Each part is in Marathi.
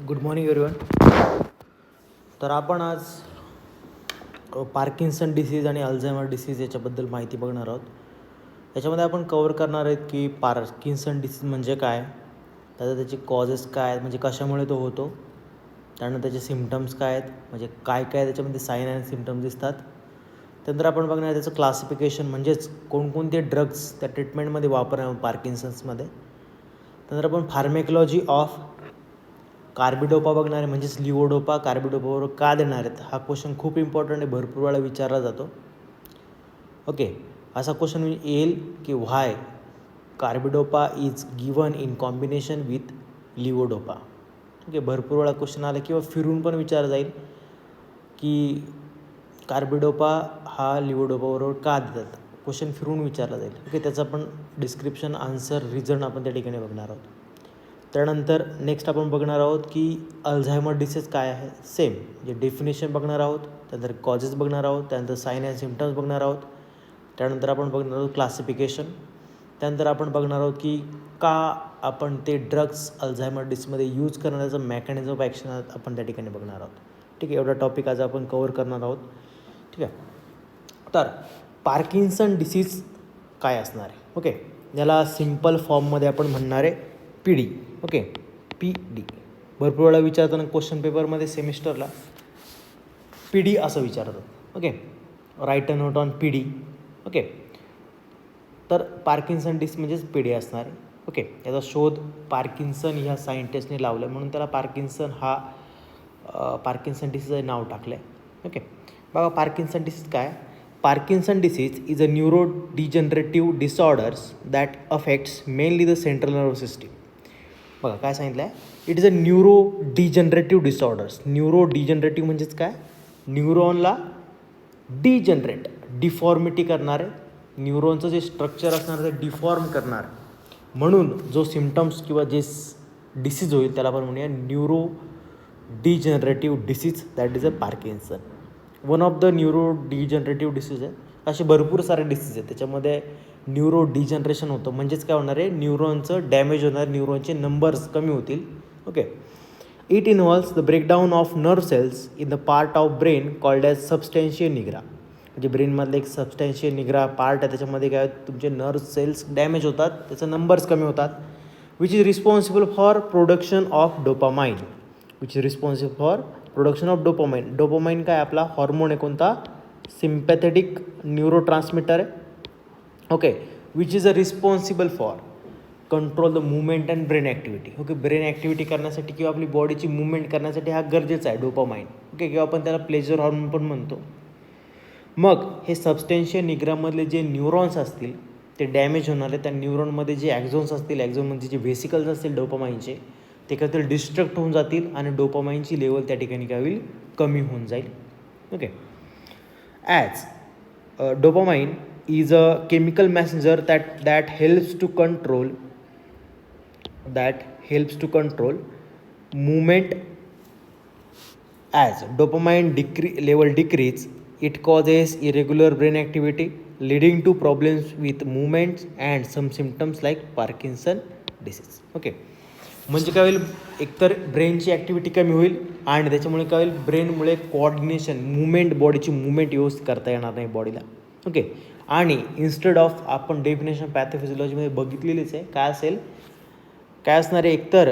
Good morning everyone. तर आपण आज पार्किन्सन डिसीज आणि अल्झायमर डिसीज याच्याबद्दल माहिती बघणार आहोत. याच्यामध्ये आपण कवर करणार आहेत की पार्किन्सन डिसीज म्हणजे काय, त्याचे कॉजेस काय आहेत, म्हणजे कशामुळे तो होतो, त्यानंतर त्याचे सिम्पटम्स काय आहेत, म्हणजे काय काय त्याच्यामध्ये साईन आणि सिम्पटम्स दिसतात. त्यानंतर आपण बघणार आहे त्याचं क्लासिफिकेशन, म्हणजेच कोणकोणते ड्रग्स त्या ट्रीटमेंटमध्ये वापरणार पार्किन्सन्समध्ये. त्यानंतर आपण फार्मेकॉलॉजी ऑफ कार्बिडोपा बघणार आहे, म्हणजेच लिओडोपा कार्बिडोपावर का देणार आहेत. हा क्वेश्चन खूप इम्पॉर्टंट आहे, भरपूर वेळा विचारला जातो. ओके, असा क्वेश्चन येईल की why carbidopa is given in combination with levodopa. Okay, भरपूर वेळा क्वेश्चन आला किंवा फिरून पण विचारला जाईल की कार्बिडोपा हा लिओडोपाबरोबर का देतात. क्वेश्चन फिरून विचारला जाईल. ओके, त्याचं आपण डिस्क्रिप्शन, आन्सर, रिझन आपण त्या ठिकाणी बघणार आहोत. त्यानंतर नेक्स्ट आपण बघणार आहोत की अल्झायमर डिसीज काय आहे, सेम म्हणजे डेफिनेशन बघणार आहोत. त्यानंतर कॉजेस बघणार आहोत. त्यानंतर साईन अँड सिम्पटम्स बघणार आहोत. त्यानंतर आपण बघणार आहोत क्लासिफिकेशन. त्यानंतर आपण बघणार आहोत की का आपण ते ड्रग्स अल्झायमर डिसीजमध्ये यूज करण्याचं मेकॅनिझम ऑफ ॲक्शन आपण त्या ठिकाणी बघणार आहोत. ठीक आहे, एवढा टॉपिक आज आपण कवर करणार आहोत. ठीक आहे, तर पार्किन्सन डिसीज काय असणार आहे. ओके, याला सिम्पल फॉर्ममध्ये आपण म्हणणार आहे PD. ओके, PD भरपूर वेळा विचारताना क्वेश्चन पेपरमध्ये सेमिस्टरला PD असं विचारतात. Okay, right a note on PD. Okay, तर पार्किन्सन डिसीज म्हणजेच PD असणार आहे. ओके, याचा शोध पार्किन्सन ह्या सायंटिस्टने लावला म्हणून त्याला पार्किन्सन डिसीज हे नाव टाकलं आहे. ओके, बघा पार्किन्सन डिसीज काय. Parkinson disease is a neuro degenerative disorders that affects mainly the central nervous system. बघा काय सांगितलं आहे, it is a neuro degenerative disorders. Neuro degenerative म्हणजेच काय, न्यूरॉनला डिजनरेट डिफॉर्मिटी करणारे, न्यूरॉनचं जे स्ट्रक्चर असणार ते डिफॉर्म करणार, म्हणून जो सिम्पटम्स किंवा जे डिसीज होईल त्याला आपण म्हणूया neuro degenerative disease, that is a Parkinson. One of the neuro degenerative disease आहे. असे भरपूर सारे डिसीज आहेत, त्याच्यामध्ये न्यूरो डिजनरेशन होतं म्हणजेच काय होणार आहे, न्यूरॉनचं डॅमेज होणार, न्यूरॉनचे नंबर्स कमी होतील. Okay, it involves the breakdown of nerve cells in the part of brain called as substantia nigra. म्हणजे ब्रेनमधलं एक सबस्टॅन्शिया निग्रा पार्ट आहे, त्याच्यामध्ये काय तुमचे नर्व सेल्स डॅमेज होतात, त्याचे नंबर्स कमी होतात. Which is responsible for production of dopamine. Which is responsible for production of dopamine. Dopamine काय आपला हॉर्मोन आहे, कोणता, सिम्पॅथेटिक न्यूरो ट्रान्समिटर आहे. Okay, which is a responsible for control the movement and brain activity. Okay, brain activity करण्यासाठी किंवा आपली बॉडीची मुवमेंट करण्यासाठी हा गरजेचा आहे डोपामाइन. ओके, किंवा आपण त्याला प्लेजर हॉर्मोन पण म्हणतो. मग हे सबस्टॅन्शिया निग्रामधले जे न्यूरॉन्स असतील ते डॅमेज होणार आहे. त्या न्यूरॉनमध्ये जे ॲक्झॉन्स असतील, ॲक्झॉनमध्ये जे व्हेसिकल्स असतील डोपामाइनचे, ते काय होतील, डिस्ट्रक्ट होऊन जातील आणि डोपामाइनची लेवल त्या ठिकाणी काय होईल, कमी होऊन जाईल. Okay, as dopamine is a chemical messenger that helps to control movement. As dopamine level decrease, it causes irregular brain activity leading to problems with movements and some symptoms like Parkinson disease. Okay, म्हणजे काय होईल, एकतर ब्रेनची ॲक्टिव्हिटी कमी होईल आणि त्याच्यामुळे काय होईल, ब्रेनमुळे कोऑर्डिनेशन, मुवमेंट, बॉडीची मुवमेंट व्यवस्थित करता येणार नाही बॉडीला. ओके, आणि इन्स्टेड ऑफ आपण डेफिनेशन पॅथोफिजिओलॉजीमध्ये बघितलेलीच आहे, काय असेल, काय असणार आहे, एकतर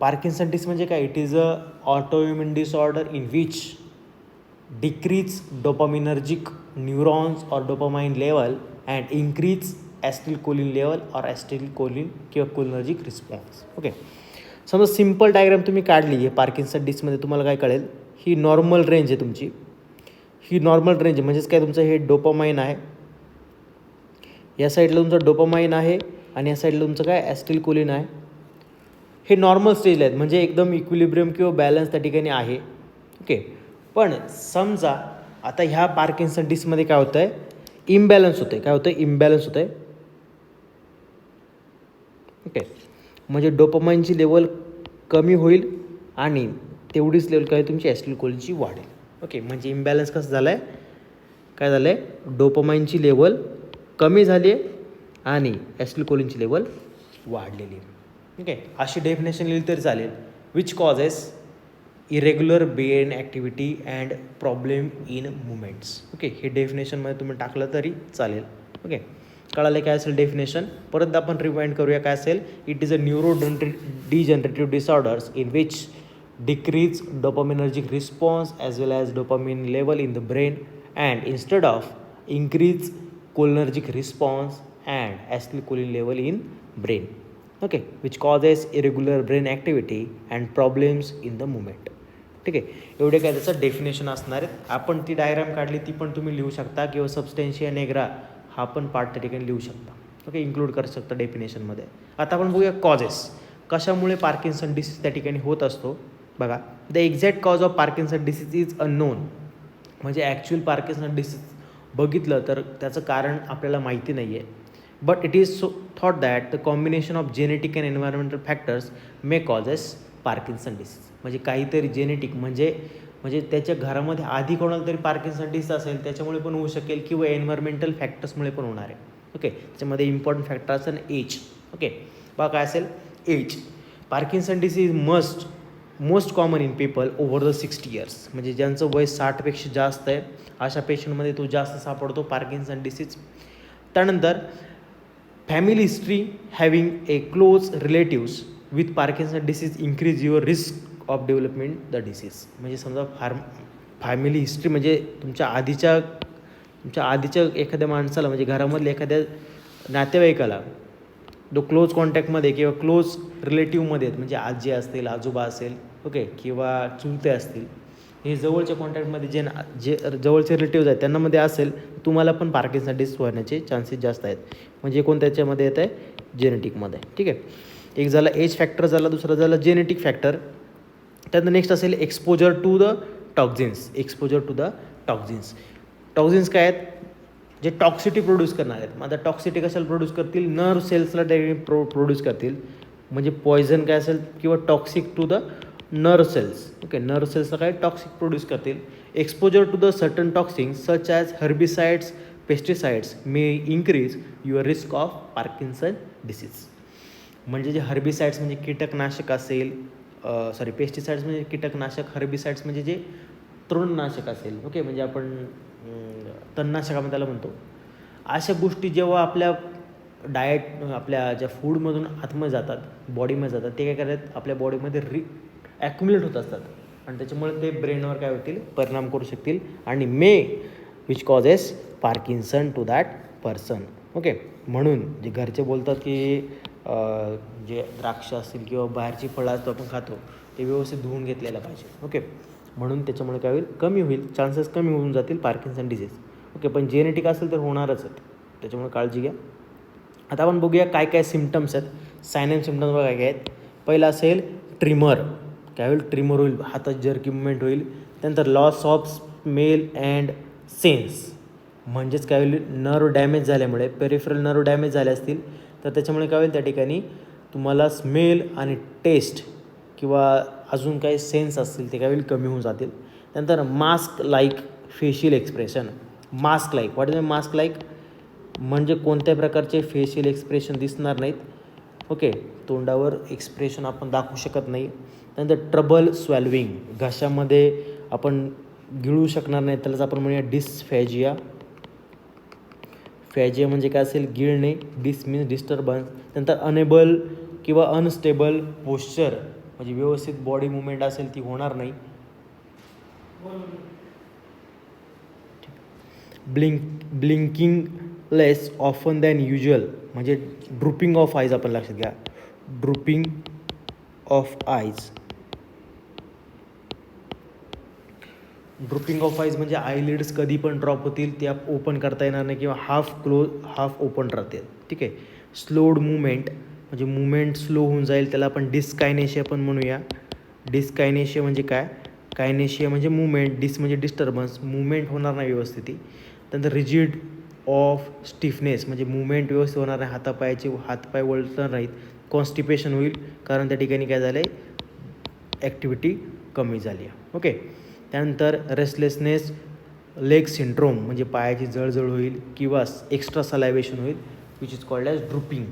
पार्किन्सन डिसीज म्हणजे काय, it is a autoimmune disorder in which decrease dopaminergic neurons or dopamine level and increase acetylcholine level or acetylcholine किंवा कोलिनर्जिक रिस्पॉन्स. ओके, समजा सिम्पल डायग्राम तुम्ही काढली आहे पार्किन्सन डिसीजमध्ये, तुम्हाला काय कळेल, ही नॉर्मल रेंज आहे तुमची, ही नॉर्मल रेंज आहे, म्हणजेच काय तुमचं हे डोपामाइन आहे, या साईडला तुमचं डोपामाइन आहे आणि या साईडला तुमचं काय ॲस्टिलकोलिन आहे. हे नॉर्मल स्टेजला आहेत, म्हणजे एकदम इक्विलिब्रियम किंवा बॅलन्स त्या ठिकाणी आहे. ओके, पण समजा आता ह्या पार्किन्सन डिसीजमध्ये काय होतं आहे, इम्बॅलन्स होतं आहे. काय होतं आहे, इम्बॅलन्स होतं आहे. ओके, म्हणजे डोपामाइनची लेवल कमी होईल आणि तेवढीच लेवल काय तुमची ॲस्टिलकोलिनची वाढेल. ओके, म्हणजे इम्बॅलन्स कसं झालं आहे, काय झालं आहे, डोपामाइनची लेवल कमी झाली आहे आणि ॲस्टिलकोलिनची लेवल वाढलेली आहे. ओके, अशी डेफिनेशन लिहिली तरी चालेल. Which causes irregular brain activity and problem in movements. Okay, हे डेफिनेशनमध्ये तुम्ही टाकलं तरी चालेल. ओके, कळाले काय असेल डेफिनेशन. परत आपण रिवाइंड करूया काय असेल. It is a degenerative disorders in which decrease dopaminergic response as well as dopamine level in the brain and instead of increase cholinergic response and acetylcholine level in brain. Okay, which causes irregular brain activity and problems in the movement. ठीक आहे, एवढे काय त्याचं डेफिनेशन असणार आहे. आपण ती डायग्राम काढली ती पण तुम्ही लिहू शकता किंवा सबस्टेन्शिया नेग्रा हा पण पार्ट त्या ठिकाणी लिहू शकता. ओके, इन्क्लूड करू शकता डेफिनेशनमध्ये. आता आपण बघूया कॉजेस, कशामुळे पार्किन्सन डिसीज त्या ठिकाणी होत असतो. बघा, the exact cause of Parkinson disease is unknown. म्हणजे ॲक्च्युअल पार्किन्सन डिसीज बघितलं तर त्याचं कारण आपल्याला माहिती नाही आहे. But it is thought that the combination of genetic and environmental factors may causes Parkinson disease. म्हणजे काहीतरी जेनेटिक म्हणजे त्याच्या घरामध्ये आधी कोणाला तरी पार्किन्सन डिसीज असेल त्याच्यामुळे पण होऊ शकेल किंवा एन्व्हायरमेंटल फॅक्टर्समुळे पण होणार आहे. ओके, त्याच्यामध्ये इम्पॉर्टंट फॅक्टर असेल एज. ओके, बघा काय असेल age. Parkinson disease most common in people over the 60 years. म्हणजे ज्यांचं वय 60पेक्षा जास्त आहे अशा पेशंटमध्ये तो जास्त सापडतो पार्किन्सन डिसीज. त्यानंतर family history having A close relatives with Parkinson disease increase your risk of development the disease. म्हणजे समजा फॅमिली हिस्ट्री म्हणजे तुमच्या आधीच्या एखाद्या माणसाला म्हणजे घरामधल्या एखाद्या नातेवाईकाला जो क्लोज कॉन्टॅक्टमध्ये किंवा क्लोज रिलेटिव्हमध्ये म्हणजे आजी असतील, आजोबा असेल, ओके, किंवा चुलते असतील, हे जवळच्या कॉन्टॅक्टमध्ये जे जवळचे रिलेटिव्ज आहेत त्यांनामध्ये असेल, तुम्हाला पण पार्किन्सन डिसीज होण्याचे चान्सेस जास्त आहेत. म्हणजे कोणत्याच्यामध्ये येत आहे जेनेटिकमध्ये. ठीक आहे, एक झाला एज फॅक्टर झाला, दुसरा झाला जेनेटिक फॅक्टर. त्यानंतर नेक्स्ट असेल exposure to the toxins. Toxins काय आहेत, जे टॉक्सिटी प्रोड्यूस करणार आहेत. मग आता टॉक्सिटी कशाला प्रोड्यूस करतील, नर्व सेल्सला प्रोड्यूस करतील. म्हणजे पॉयझन काय असेल किंवा toxic to the nerve cells. Okay, nerve सेल्सला काय टॉक्सिक प्रोड्यूस करतील. Exposure to the certain toxins such as herbicides, pesticides may increase your risk of Parkinson disease. म्हणजे जे हर्बिसाइड्स म्हणजे कीटकनाशक असेल, पेस्टिसाइड्स म्हणजे कीटकनाशक, हर्बिसाइड्स म्हणजे जे तृणनाशक असेल. ओके, म्हणजे आपण तणनाशक आपण त्याला म्हणतो. अशा गोष्टी जेव्हा आपल्या आपल्या ज्या फूडमधून आतमध्ये जातात, बॉडीमध्ये जातात, ते काय करतात आपल्या बॉडीमध्ये ॲक्युमुलेट होत असतात आणि त्याच्यामुळे ते ब्रेनवर काय होतील परिणाम करू शकतील आणि which causes Parkinson to that person. Okay, म्हणून जे घरचे बोलतात की जे द्राक्ष असतील किंवा बाहेरची फळं असतो आपण खातो ते व्यवस्थित धुवून घेतलेलं पाहिजे. ओके, म्हणून त्याच्यामुळे काय होईल चान्सेस कमी होऊन जातील पार्किन्सन डिसीज. ओके, पण जेनेटिक असेल तर होणारच आहेत, त्याच्यामुळे काळजी घ्या. आता आपण बघूया काय काय सिम्पटम्स आहेत. साइन अँड सिम्पटम्स बघा काय आहेत. पहिला असेल ट्रिमर. काय होईल, ट्रिमर होईल, हातात जर्की मुवमेंट होईल. त्यानंतर loss of smell and sense. म्हणजेच काय होईल, नर्व डॅमेज झाल्यामुळे पेरिफरल नर्व डॅमेज झाले असतील तर त्याच्यामुळे काय होईल त्या ठिकाणी तुम्हाला स्मेल आणि टेस्ट किंवा अजून काही सेन्स असतील ते काय होईल कमी होऊन जातील. त्यानंतर mask like facial expression. Mask like, what is mask like, म्हणजे कोणत्या प्रकारचे फेशियल एक्सप्रेशन दिसणार नाहीत. ओके, तोंडावर एक्सप्रेशन आपण दाखवू शकत नाही. त्यानंतर ट्रबल स्वॅल्विंग, घशामध्ये आपण गिळू शकणार नाही, त्यालाच आपण म्हणूया डिस्फॅजिया. फॅजिया म्हणजे काय असेल, गिळणे. डिस मीन्स डिस्टर्बन्स. त्यानंतर अनेबल किंवा अनस्टेबल पोश्चर, म्हणजे व्यवस्थित बॉडी मुवमेंट असेल ती होणार नाही. ब्लिंकिंग लेस ऑफन दॅन युज्युअल, म्हणजे ड्रुपिंग ऑफ आईज आपण लक्षात घ्या. ड्रुपिंग ऑफ आईज म्हणजे आयलिड्स कधी पण ड्रॉप होतील, त्या ओपन करता येणार नाही किंवा हाफ ओपन राहतील. ठीक आहे. स्लोड मुवमेंट, म्हणजे मुवमेंट स्लो होऊन जाईल, त्याला आपण डिस्कायनेशिया पण म्हणूया. डिस्कायनेशिया म्हणजे काय, कायनेशिया म्हणजे मुवमेंट, डिस म्हणजे डिस्टर्बन्स, मुवमेंट होणार नाही व्यवस्थित. त्यानंतर रिजिड ऑफ स्टिफनेस, म्हणजे मुवमेंट व्यवस्थित होणार नाही, हातपाय वळणार नाहीत. कॉन्स्टिपेशन होईल कारण त्या ठिकाणी काय झालं आहे, ॲक्टिव्हिटी कमी झाली आहे. ओके. त्यानंतर रेस्टलेसनेस लेग सिंड्रोम, म्हणजे पायाची जळजळ होईल किंवा एक्स्ट्रा सलायवेशन होईल, विच इज कॉल्ड ॲज ड्रुपिंग.